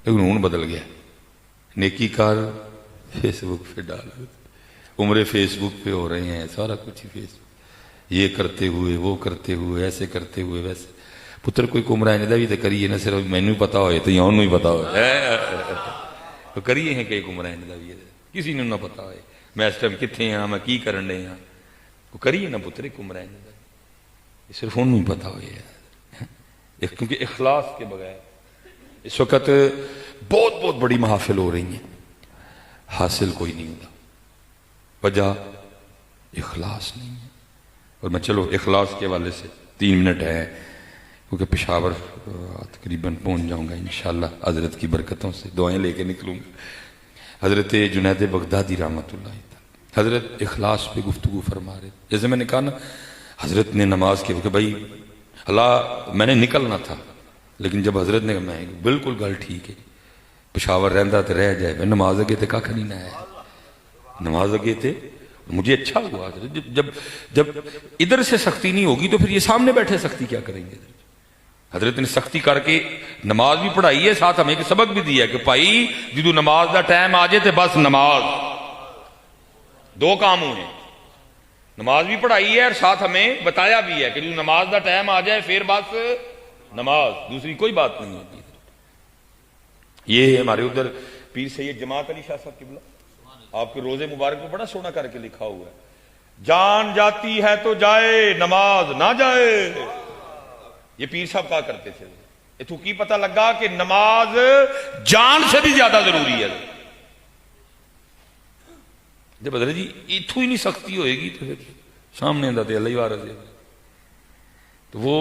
لیکن ہوں بدل گیا. نیکی کار فیس بک پہ ڈال, عمرے فیس بک پہ ہو رہے ہیں, سارا کچھ ہی فیس بک, یہ کرتے ہوئے وہ کرتے ہوئے ایسے کرتے ہوئے ویسے. پتر کوئی عمرہ انہیں دا بھی تو کریے نہ, صرف مینو پتا ہوئے تو یا انہوں ہی پتا ہوئے کریے ہیں کہ عمرہ انہیں دا بھی کسی نے نہ پتا ہوئے میں اس ٹائم کتنے ہاں میں کی کرن رہے ہاں, کریے نہ پتر ایک عمرہ انہیں دا بھی صرف انہوں ہی پتا ہوئے. کیونکہ اخلاص کے بغیر اس وقت بہت بہت بڑی محافل ہو رہی ہیں, حاصل کوئی نہیں ہوتا, وجہ اخلاص نہیں ہے. اور میں چلو اخلاص کے حوالے سے 3 منٹ ہے کیونکہ پشاور تقریباً پہنچ جاؤں گا انشاءاللہ حضرت کی برکتوں سے, دعائیں لے کے نکلوں گا. حضرت جنید بغدادی رحمۃ اللہ تعالی حضرت اخلاص پہ گفتگو فرما رہے. جیسے میں نے کہا نا, حضرت نے نماز کے کہ بھائی اللہ میں نے نکلنا تھا, لیکن جب حضرت نے کہا میں بالکل گل ٹھیک ہے, پشاور رہندا تے رہ جائے, میں نماز اگے تے کھ نہیں نہ آیا, نماز اگے تے مجھے اچھا ہوا. جب ادھر سے سختی نہیں ہوگی تو پھر یہ سامنے بیٹھے سختی کیا کریں گے. حضرت نے سختی کر کے نماز بھی پڑھائی ہے, ساتھ ہمیں ایک سبق بھی دیا کہ بھائی جدو نماز دا ٹائم آ جائے تے بس نماز, 2 کام ہوئے, نماز بھی پڑھائی ہے اور ساتھ ہمیں بتایا بھی ہے کہ جدو نماز دا ٹائم آ جائے پھر بس نماز, دوسری کوئی بات نہیں ہوتی. یہ ہمارے ادھر پیر سید جماعت علی شاہ صاحب قبلہ آپ کے روزے مبارک میں بڑا سونا کر کے لکھا ہوا ہے, جان جاتی ہے تو جائے نماز نہ جائے. یہ پیر صاحب کہا کرتے تھے. تو کی پتہ لگا کہ نماز جان سے بھی زیادہ ضروری ہے. جب حضرت جی اتھو ہی نہیں سختی ہوئے گی تو پھر سامنے دا تے اللہ ہی وارث ہے. تو وہ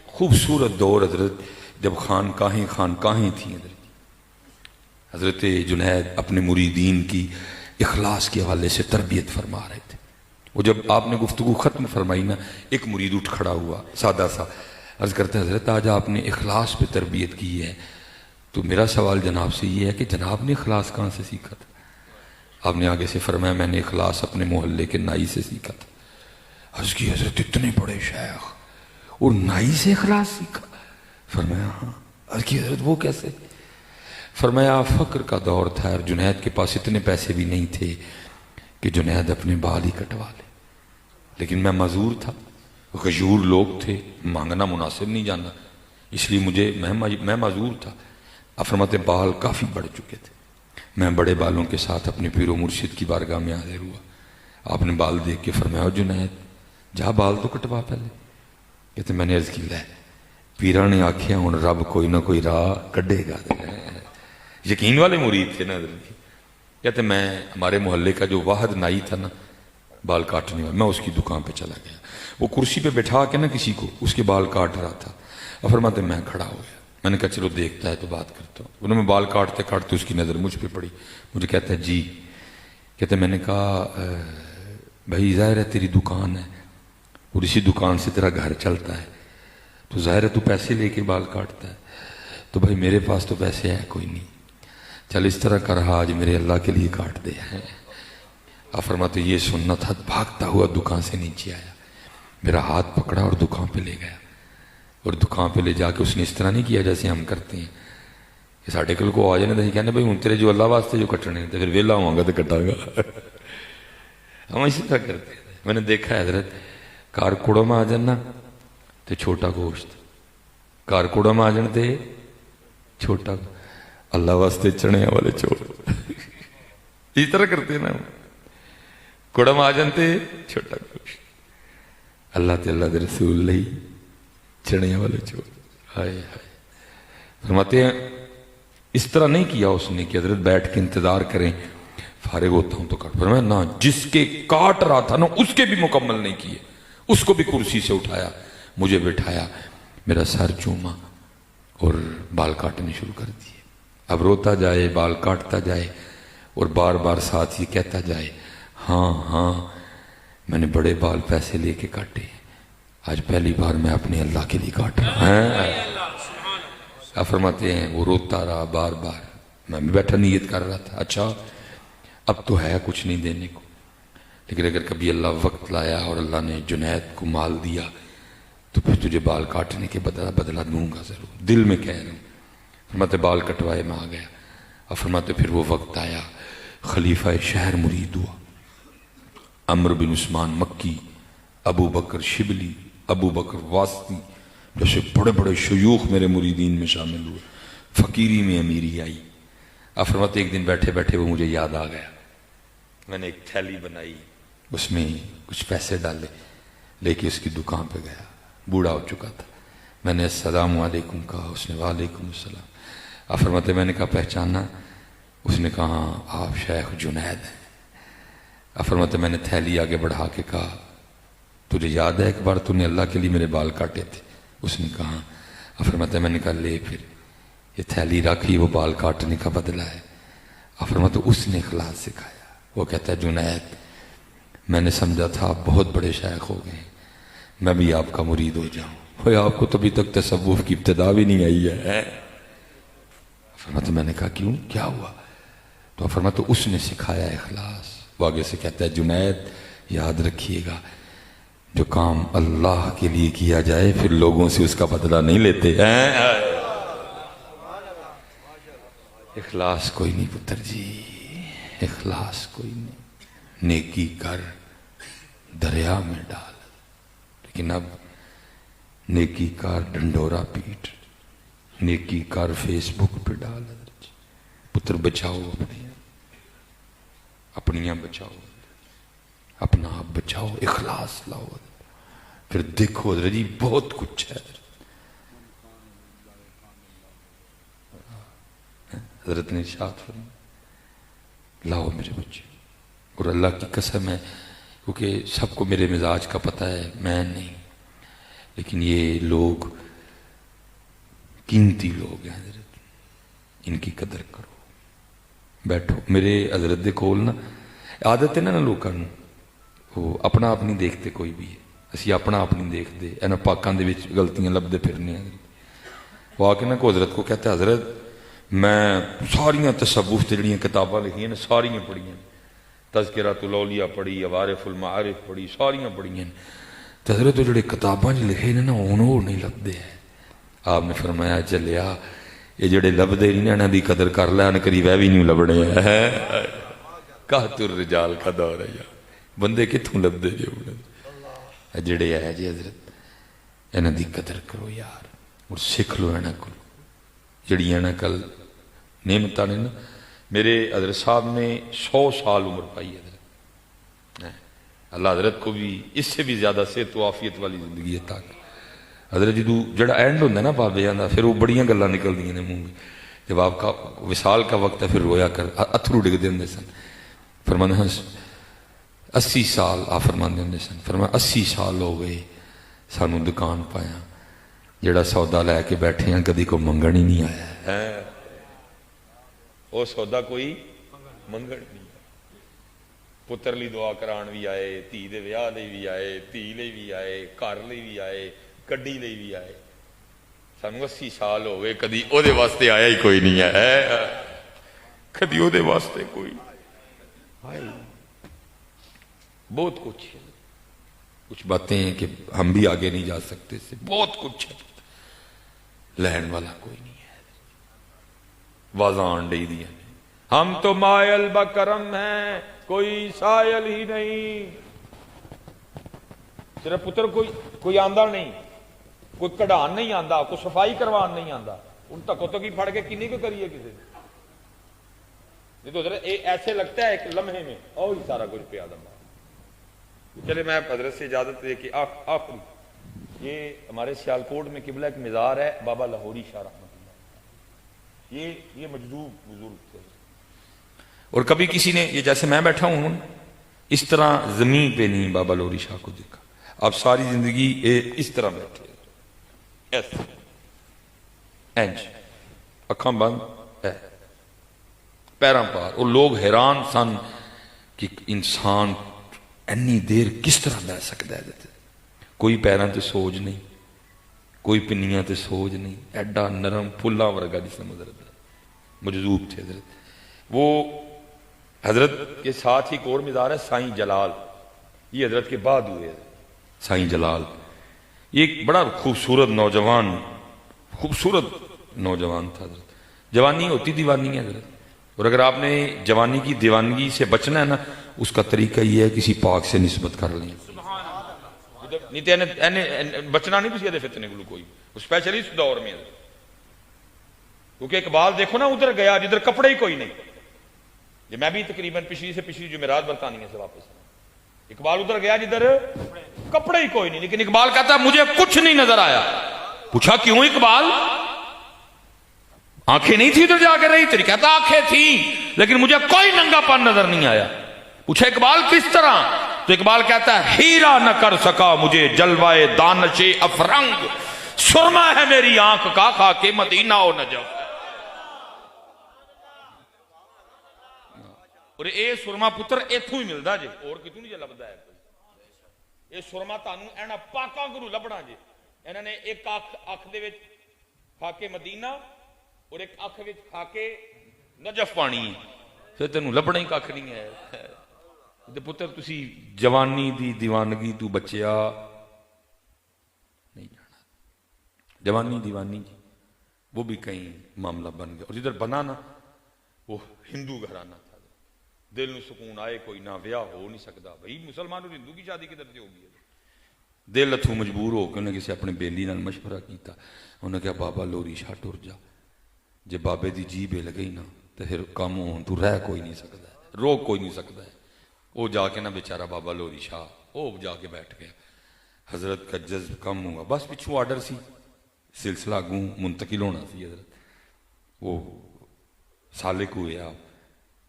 خوبصورت دور حضرت جب خانقاہیں تھیں. حضرت جنید اپنے مریدین کی اخلاص کے حوالے سے تربیت فرما رہے تھے. وہ جب آپ نے گفتگو ختم فرمائی نا, ایک مرید اٹھ کھڑا ہوا سادہ سا, عرض کرتے ہیں حضرت آج آپ نے اخلاص پہ تربیت کی ہے, تو میرا سوال جناب سے یہ ہے کہ جناب نے اخلاص کہاں سے سیکھا تھا؟ آپ نے آگے سے فرمایا میں نے اخلاص اپنے محلے کے نائی سے سیکھا تھا. عرض کی حضرت اتنے بڑے شیخ اور نائی سے اخلاص سیکھا؟ فرمایا ہاں. عرض کی حضرت وہ کیسے؟ فرمایا فقر کا دور تھا اور جنید کے پاس اتنے پیسے بھی نہیں تھے کہ جنید اپنے بال ہی کٹوا لے, لیکن میں معذور تھا, غیور لوگ تھے, مانگنا مناسب نہیں جانا, اس لیے میں معذور تھا. آپ فرماتے بال کافی بڑھ چکے تھے, میں بڑے بالوں کے ساتھ اپنے پیر و مرشد کی بارگاہ میں حاضر ہوا. آپ نے بال دیکھ کے فرمایا جنید جا بال تو کٹوا پہلے. کہتے میں نے عرض کی لے پیرا نے آکھیا ہوں رب کوئی نہ کوئی راہ کڈے گا. یقین والے مرید تھے نا حضرت. کہتے میں ہمارے محلے کا جو واحد نائی تھا نا بال کاٹنے والا, میں اس کی دکان پہ چلا گیا. وہ کرسی پہ بٹھا کے نا کسی کو اس کے بال کاٹ رہا تھا. اور فرماتے میں کھڑا ہو گیا, میں نے کہا چلو دیکھتا ہے تو بات کرتا ہوں. انہوں نے بال کاٹتے کاٹتے اس کی نظر مجھ پہ پڑی. مجھے کہتا ہے جی. کہتے میں نے کہا بھائی ظاہر ہے تیری دکان ہے اور اسی دکان سے تیرا گھر چلتا ہے, تو ظاہر ہے تو پیسے لے کے بال کاٹتا ہے. تو بھائی میرے پاس تو پیسے ہے کوئی نہیں, چل اس طرح کر آج میرے اللہ کے لیے کاٹ دے. آپ فرماتے یہ سننا تھا. بھاگتا ہوا دکان سے نیچے آیا, میرا ہاتھ پکڑا اور دکان پہ لے گیا. اور دکان پہ لے جا کے اس نے اس طرح نہیں کیا جیسے ہم کرتے ہیں کہ ساڑھے کل کو آ جانے تو کہنے بھائی ہوں تیرے جو اللہ واسطے جو کٹنے تو پھر ویلا ہوں گا تو کٹا گا. ہم اسی طرح کرتے ہیں. میں نے دیکھا ہے حضرت کار کوڑوں میں آ جانا تو چھوٹا گوشت, کار کوڑوں میں آ جان تے چھوٹا اللہ واسطے چنے والے چور. اس طرح کرتے ہیں نا, کوڑم آ جانتے چھوٹا گوشت, اللہ تے اللہ دے رسول لئی چنے والے چور. ہائے ہائے. فرماتے ہیں اس طرح نہیں کیا اس نے کہ حضرت بیٹھ کے انتظار کریں فارغ ہوتا ہوں تو کاٹ. فرمایا نہ, جس کے کاٹ رہا تھا نا اس کے بھی مکمل نہیں کیے, اس کو بھی کرسی سے اٹھایا, مجھے بٹھایا, میرا سر چوما اور بال کاٹنے شروع کر دیے. اب روتا جائے بال کاٹتا جائے اور بار بار ساتھ یہ کہتا جائے ہاں میں نے بڑے بال پیسے لے کے کاٹے, آج پہلی بار میں اپنے اللہ کے لیے کاٹ رہا ہوں. آپ فرماتے ہیں وہ روتا رہا بار بار, میں بھی بیٹھا نیت کر رہا تھا اچھا اب تو ہے کچھ نہیں دینے کو, لیکن اگر کبھی اللہ وقت لایا اور اللہ نے جنید کو مال دیا تو پھر تجھے بال کاٹنے کے بدلہ دوں گا ضرور, دل میں کہہ رہا ہوں. فرماتے بال کٹوائے میں آ گیا. اور فرماتے پھر وہ وقت آیا خلیفہ شہر مرید ہوا. عمرو بن عثمان مکی، ابو بکر شبلی، ابو بکر واسطی جیسے بڑے بڑے شیوخ میرے مریدین میں شامل ہوئے. فقیری میں امیری آئی. اور فرماتے ایک دن بیٹھے بیٹھے وہ مجھے یاد آ گیا. میں نے ایک تھیلی بنائی، اس میں کچھ پیسے ڈالے، لے کے اس کی دکان پہ گیا. بوڑھا ہو چکا تھا. میں نے السلام علیکم کہا، اس نے وعلیکم السلام. اور فرماتے میں نے کہا پہچانا؟ اس نے کہا آپ شیخ جنید ہیں. اور فرماتے میں نے تھیلی آگے بڑھا کے کہا تجھے یاد ہے ایک بار تو نے اللہ کے لیے میرے بال کاٹے تھے؟ اس نے کہا. اور فرماتے میں نے کہا لے پھر یہ تھیلی رکھی، وہ بال کاٹنے کا بدلہ ہے. اور فرماتے اس نے اخلاص سکھایا. وہ کہتا ہے جنید میں نے سمجھا تھا آپ بہت بڑے شیخ ہو گئے، میں بھی آپ کا مرید ہو جاؤں. وہ آپ کو تو ابھی تک تصوف کی ابتدا بھی نہیں آئی ہے. فرماتے میں نے کہا کیوں، کیا ہوا؟ تو فرماتے اس نے سکھایا اخلاص. وہ آگے سے کہتا ہے جنید یاد رکھیے گا جو کام اللہ کے لیے کیا جائے پھر لوگوں سے اس کا بدلہ نہیں لیتے. اخلاص کوئی نہیں پتر جی، اخلاص کوئی نہیں. نیکی کر دریا میں ڈال، لیکن اب نیکی کر ڈنڈورا پیٹ، نیکی کر فیس بک پہ ڈال. پتر بچاؤ اپنیاں بچاؤ، اپنا آپ بچاؤ، اخلاص لاؤ، پھر دیکھو حضرت جی بہت کچھ ہے. حضرت نے ارشاد فرمایا لاؤ میرے بچے. اور اللہ کی قسم ہے کیونکہ سب کو میرے مزاج کا پتہ ہے، میں نہیں، لیکن یہ لوگ قیمتی لوگ ہیں حضرت، ان کی قدر کرو. بیٹھو میرے حضرت دے کول نا عادت ہے نا لوگوں وہ اپنا آپ نہیں دیکھتے کوئی بھی. اسی اپنا آپ نہیں دیکھتے، انہاں پاکاں دے وچ غلطیاں لبدے پھرنے ہیں. وہ آ کے نا کو حضرت کو کہتا ہے حضرت میں ساریاں تصوف تے جڑیاں کتاباں لکھیاں نے ساریاں پڑھیاں، تذکرۃ الاولیاء پڑھی، عوارف المعارف پڑھی، ساریاں پڑھیاں. تو حضرت وہ جڑے کتاباں لکھے نے نا وہ نہیں لبدے ہیں. آپ نے فرمایا چلیا یہ جڑے لبدے نہیں انہاں دی قدر کر لے، ان قریب بھی نہیں لبنے ہیں. قحط الرجال کا دور ہے یار، بندے کتھوں لبدے جو جڑے ہے جی حضرت انہاں دی قدر کرو یار، اور سکھ لو انہاں کو جڑیاں نا کل نعمتاں نے نا. میرے حضرت صاحب نے 100 سال عمر پائی حضرت. اللہ حضرت کو بھی اس سے بھی زیادہ صحت و عافیت والی زندگی عطا کرے. حضرت جدو جڑا اینڈ ہوتا ہے نا بابے دا پھر وہ بڑیاں گلاں نکلدی نے منہ میں. جب آپ کا وصال کا وقت ہے پھر رویا کر اتھرو ڈگدے ہوندے سن. فرمانے ہیں 80 سال آپ فرماندے ہوندے سن. فرمایا 80 سال ہو گئے سانو دکان پایا، جڑا سودا لے کے بیٹھے ہیں کدی کو منگن ہی نہیں آیا ہے. وہ سودا کوئی منگن نہیں. پتر لی دعا کران بھی آئے، دھی دے ویاہ لئی بھی آئے، دھی لئی بھی آئے، گھر لئی بھی آئے، گڈی لئی بھی آئے. سانو 80 سال ہو گئے کدی او دے واسطے آیا ہی کوئی نہیں ہے، کدی او دے واسطے کوئی آئے. بہت کچھ ہے، کچھ باتیں ہیں کہ ہم بھی آگے نہیں جا سکتے سے، بہت کچھ ہے لہن والا کوئی نہیں ہے. وازان ڈی دیا ہم تو مائل بکرم ہیں کوئی سائل ہی نہیں. صرف پتر کوئی آندہ نہیں، کوئی کڑھان نہیں آندہ، کوئی صفائی کروان نہیں آندہ. ان تک تو کی پھڑ کے کنی کو کریے کسی نہیں تو حضرت ایسے لگتا ہے ایک لمحے میں اور ہی سارا کچھ پہ آدم. چلے میں حضرت سے اجازت دے کے آخری یہ ہمارے سیالکوٹ میں قبلہ ایک مزار ہے بابا لاہوری شاہ رحمۃ اللہ. یہ مجذوب بزرگ تھے. اور کبھی کسی نے یہ جیسے میں بیٹھا ہوں اس طرح زمین پہ نہیں بابا لاہوری شاہ کو دیکھا. آپ ساری زندگی اس طرح بیٹھے ایسے اینج اکھاں بند پیراں پار. اور لوگ حیران سن کہ انسان انی دیر کس طرح بہ سکتا ہے. کوئی پیراں تے سوج نہیں، کوئی پنیاں تے سوج نہیں، ایڈا نرم پھلاں ورگا جسم حضرت مجذوب تھے حضرت. وہ حضرت کے ساتھ ہی ایک اور مزار ہے سائیں جلال، یہ حضرت کے بعد ہوئے سائیں جلال. یہ ایک بڑا خوبصورت نوجوان تھا حضرت. جوانی ہوتی دیوانی ہے حضرت. اور اگر آپ نے جوانی کی دیوانگی سے بچنا ہے نا، اس کا طریقہ یہ ہے کسی پاک سے نسبت کر لیں. نہیں تو بچنا نہیں کسی فتنے کو کوئی، اسپیشلی اس دور میں. کیونکہ اقبال دیکھو نا ادھر گیا جدھر کپڑے ہی کوئی نہیں. یہ میں بھی تقریباً پچھلی سے پچھلی جمعرات برطانیہ سے واپس، اقبال ادھر گیا جدھر کپڑے ہی کوئی نہیں، لیکن اقبال کہتا ہے مجھے کچھ نہیں نظر آیا. پوچھا کیوں اقبال؟ آنکھیں نہیں تھی ادھر جا کے رہی تیری؟ کہتا آنکھیں تھی لیکن مجھے کوئی ننگا پن نظر نہیں آیا. پوچھا اقبال کس طرح؟ تو اقبال کہتا ہے ہیرا نہ کر سکا مجھے جلوائے دانش افرنگ، سرما ہے میری آنکھ کا خاک مدینہ و نجف. اور اے سرما پتر ایتھوں ہی ملدا جے، اور کتوں نہیں جے لبدا ہے. یہ سرما تانوں اینا پاکاں گرو لبنا جے. انہاں نے ایک اکھ دے وچ خاک مدینہ اور ایک اکھ وچ خاک نجف پانی ہے، پھر تینوں لبنا ہی کھ نہیں ہے. تے پتر تسی جوانی دی دیوانگی تو بچیا نہیں جانا. جوانی دیوانی جی وہ بھی کہیں معاملہ بن گیا. اور جدھر بنا نا وہ ہندو گھرانہ تھا. دل نو سکون آئے کوئی نہ بیاہ ہو نہیں سکتا. بھائی مسلمان اور ہندو کی شادی کدھر سے ہوگی؟ دل اتھوں مجبور ہو کے انہیں کسی اپنے بیلی نال مشورہ کیتا. انہیں کہا بابا لوری شاہ ٹر جا، جے بابے دی جیبے لگئی نا تو پھر کام ہون تو رہ کوئی نہیں سکتا ہے، روک کوئی نہیں سکتا ہے. وہ جا کے نا بیچارہ بابا لوری شاہ وہ جا کے بیٹھ گیا. حضرت کا جذب کم ہوا، بس پچھو آرڈر سی، سلسلہ گوں منتقل ہونا سی. حضرت وہ سالک ہوئے، آپ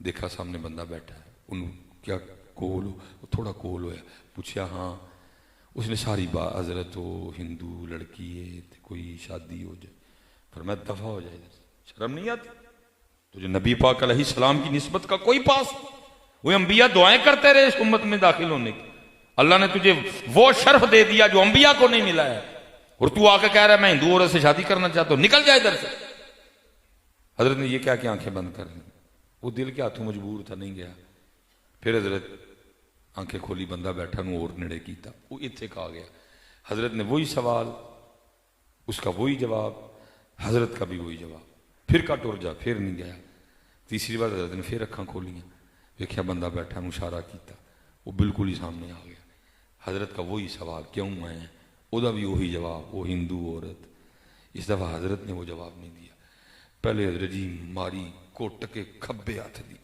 دیکھا سامنے بندہ بیٹھا ہے، انہوں کیا کول ہو؟ تھوڑا کول ہویا، پوچھا ہاں. اس نے ساری بات، حضرت وہ ہندو لڑکی ہے کوئی شادی ہو جائے. فرمایا دفع ہو جائے، شرم نہیں آتی تجھے نبی پاک علیہ السلام کی نسبت کا کوئی پاس؟ وہ انبیاء دعائیں کرتے رہے اس امت میں داخل ہونے کی. اللہ نے تجھے وہ شرف دے دیا جو انبیاء کو نہیں ملا ہے، اور تو آ کے کہہ رہا ہے میں ہندو عورت سے شادی کرنا چاہتا ہوں، نکل جائے ادھر سے. حضرت نے یہ کیا کہ آنکھیں بند کر لیں. وہ دل کے ہاتھوں مجبور تھا، نہیں گیا. پھر حضرت آنکھیں کھولی، بندہ بیٹھا نو اور نڑے کیتا، وہ اتھے کھا گیا. حضرت نے وہی سوال، اس کا وہی جواب، حضرت کا بھی وہی جواب. پھر کا ٹر جا، پھر نہیں گیا. تیسری بار حضرت نے پھر اکھاں کھولیاں، دیکھا بندہ بیٹھا، مشارہ کیتا، وہ بالکل ہی سامنے آ گیا. حضرت کا وہی سوال کیوں میں، وہ دا بھی وہی جواب، وہ ہندو عورت. اس دفعہ حضرت نے وہ جواب نہیں دیا. پہلے حضرت جی ماری کوٹ کے کھبے ہاتھ دی،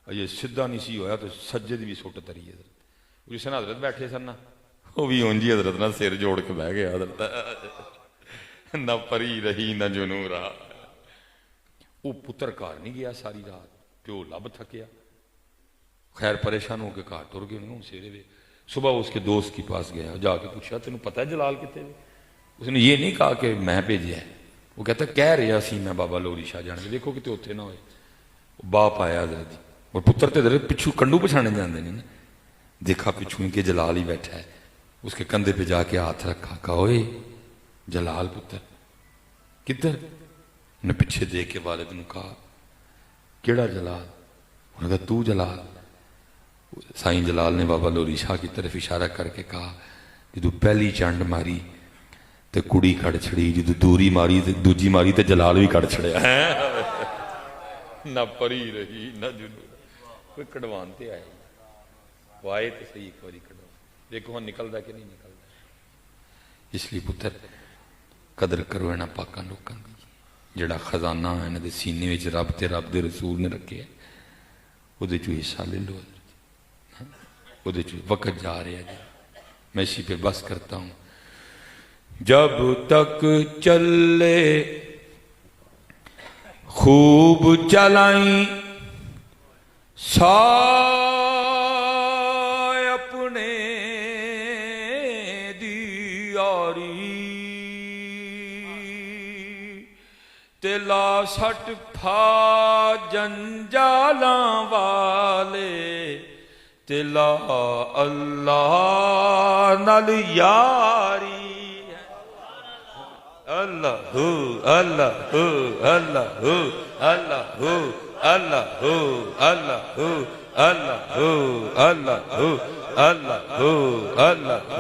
یہ سدھا نہیں سی ہویا تو سجد بھی سٹ تری. حضرت جس نے حضرت بیٹھے سن نا وہ بھی اونجی حضرت نہ سر جوڑ کے بہ گیا. حضرت نہ پری رہی نہ جنوں رہا. وہ پتر گھر نہیں گیا ساری رات، پیو لب تھکیا، خیر پریشان ہو کے گھر ٹر گئے. انہوں سیرے وے صبح اس کے دوست کے پاس گیا، جا کے پوچھا تینوں پتہ ہے جلال کتے ہوئے؟ اس نے یہ نہیں کہا کہ میں بھیجا ہے، وہ کہتا کہہ رہا سی میں بابا لوری شاہ جان کے، دیکھو کتے اتنے نہ ہوئے. باپ آیا حضرت، اور پتر تے حضرت پچھو کنڈو پچھانے جاندے نہیں نا. دیکھا پچھو ان کے جلال ہی بیٹھا ہے، اس کے کندھے پہ جا کے ہاتھ رکھا، کہا اوئے جلال پتر کدھر؟ انہیں پیچھے دیکھ کے والد نے کہا کیڑا جلال؟ انہوں نے کہا تو جلال. سائیں جلال نے بابا لوری شاہ کی طرف اشارہ کر کے کہا جدو پہلی چانڈ ماری تے کڑی کڑ چھڑی، جدو دوری ماری تے دوجی ماری تے جلال بھی کڑ چھڑیا. نہ پری رہی نہ جنو. کوئی کڑوان تے آئے، وہ آئے تے صحیح ایک باری کڑوان. دیکھو ہاں نکل دا کہ نہیں نکل دا. اس لیے پتر قدر کرو اینا پاکاں لوکاں دی، جڑا خزانہ ہے دے سینے وچ رب تے رب دے رسول نے رکھے ہے، وہ دے چو حصہ لے لو. وہ دے چو وقت جا رہے ہیں، میں اسی پہ بس کرتا ہوں. جب تک چلے خوب چلائیں سائے اپنے دیاری، تلا سٹ پھا جنجالاں والے، تلا اللہ نال یاری. اللہ اللہ اللہ اللہ اللہ اللہ اللہ اللہ اللہ اللہ